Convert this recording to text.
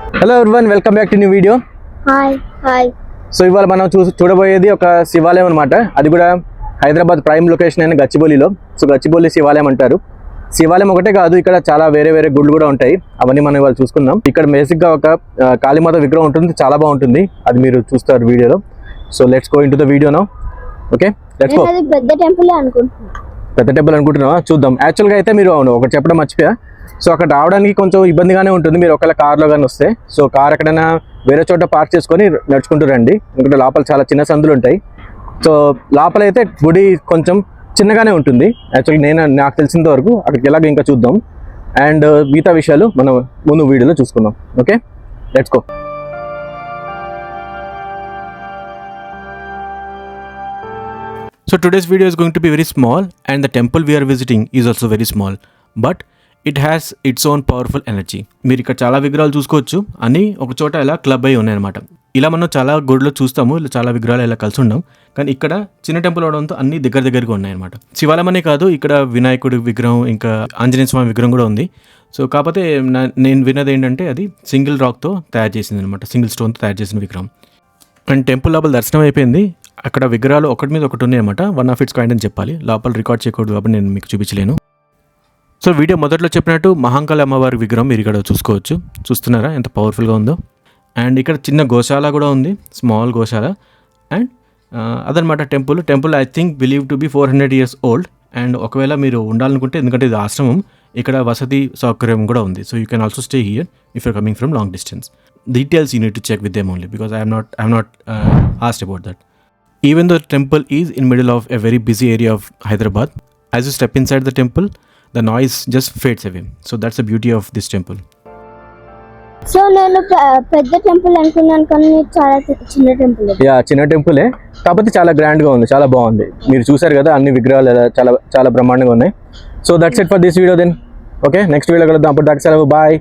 Hello everyone, welcome back to new video. Hi. So ఇవాళ మనం చూడబోయేది ఒక శివాలయం అనమాట. అది కూడా హైదరాబాద్ ప్రైమ్ లొకేషన్ అయిన గచ్చిబౌలిలో. సో గచ్చిబౌలి శివాలయం అంటారు. శివాలయం ఒకటే కాదు, ఇక్కడ చాలా వేరే వేరే గుళ్ళు కూడా ఉంటాయి. అవన్నీ మనం ఇవాళ చూసుకుందాం. ఇక్కడ బేసిక్గా ఒక కాళీమాత విగ్రహం ఉంటుంది, చాలా బాగుంటుంది. అది మీరు చూస్తారు వీడియోలో. So let's go in to the video now. Okay, let's go. పెద్ద టెంపుల్ అనుకుంటున్నా. పెద్ద టెంపుల్ అనుకుంటున్నావా? చూద్దాం. యాక్చువల్గా అయితే మీరు అవును ఒకటి చెప్పడం మర్చిపోయా. సో అక్కడ రావడానికి కొంచెం ఇబ్బందిగానే ఉంటుంది మీరు ఒకవేళ కార్లో కానీ వస్తే. సో కార్ ఎక్కడైనా వేరే చోట పార్క్ చేసుకొని నడుచుకుంటూ రండి, ఎందుకంటే లోపల చాలా చిన్న సందులు ఉంటాయి. సో లోపల అయితే గుడి కొంచెం చిన్నగానే ఉంటుంది. యాక్చువల్లీ నాకు తెలిసినంత వరకు అక్కడికి ఎలాగో ఇంకా చూద్దాం. అండ్ మిగతా విషయాలు మనం ముందు వీడియోలో చూసుకుందాం. Okay, let's go. So today's video is going to be very small, and the temple we are visiting is also very small, but it has its own powerful energy. మీరు ఇక్కడ చాలా విగ్రహాలు చూసుకోవచ్చు, అన్నీ ఒక చోట ఇలా క్లబ్ అయి ఉన్నాయన్నమాట. ఇలా మనం చాలా గుడిలో చూస్తాము, ఇలా చాలా విగ్రహాలు ఇలా కలిసి ఉన్నాం. కానీ ఇక్కడ చిన్న టెంపుల్ అవడంతో అన్ని దగ్గరగా ఉన్నాయన్నమాట. శివాలయం అనే కాదు, ఇక్కడ వినాయకుడి విగ్రహం, ఇంకా ఆంజనేయ స్వామి విగ్రహం కూడా ఉంది. సో కాకపోతే నేను విన్నది ఏంటంటే అది సింగిల్ రాక్తో తయారు చేసింది అనమాట, సింగిల్ స్టోన్తో తయారు చేసిన విగ్రహం. అండ్ టెంపుల్ లోపల దర్శనం అయిపోయింది. అక్కడ విగ్రహాలు ఒకటి మీద ఒకటి ఉన్నాయన్నమాట. వన్ ఆఫ్ ఇట్స్ కైండ్ అని చెప్పాలి. లోపల రికార్డ్ చేయకూడదు కాబట్టి నేను మీకు చూపించలేను. సో వీడియో మొదట్లో చెప్పినట్టు మహాంకాళి అమ్మవారి విగ్రహం మీరు ఇక్కడ చూస్తున్నారా ఎంత పవర్ఫుల్గా ఉందో. అండ్ ఇక్కడ చిన్న గోశాల కూడా ఉంది, స్మాల్ గోశాల. అండ్ అదనమాట temple I think believe to be 400 years old. And ఒకవేళ మీరు ఉండాలనుకుంటే, ఎందుకంటే ఇది ఆశ్రమం, ఇక్కడ వసతి సౌకర్యం కూడా ఉంది. So you can also stay here if you're coming from long distance. Details you need to check with them only because I have not asked about that. Even though the temple is in middle of a very busy area of Hyderabad, as you step inside the temple, the noise just fades away. So that's the beauty of this temple. So నేను పెద్ద temple అనుకున్నాను కానీ చాలా చిన్న temple. చిన్న టెంపులే, కాకపోతే చాలా గ్రాండ్గా ఉంది, చాలా బాగుంది. మీరు చూసారు కదా అన్ని విగ్రహాలు చాలా చాలా బ్రహ్మాండంగా ఉన్నాయి. So that's it for this video then. Okay, next video కలుద్దాం. అప్పుడు దాకా సెలవు. బాయ్.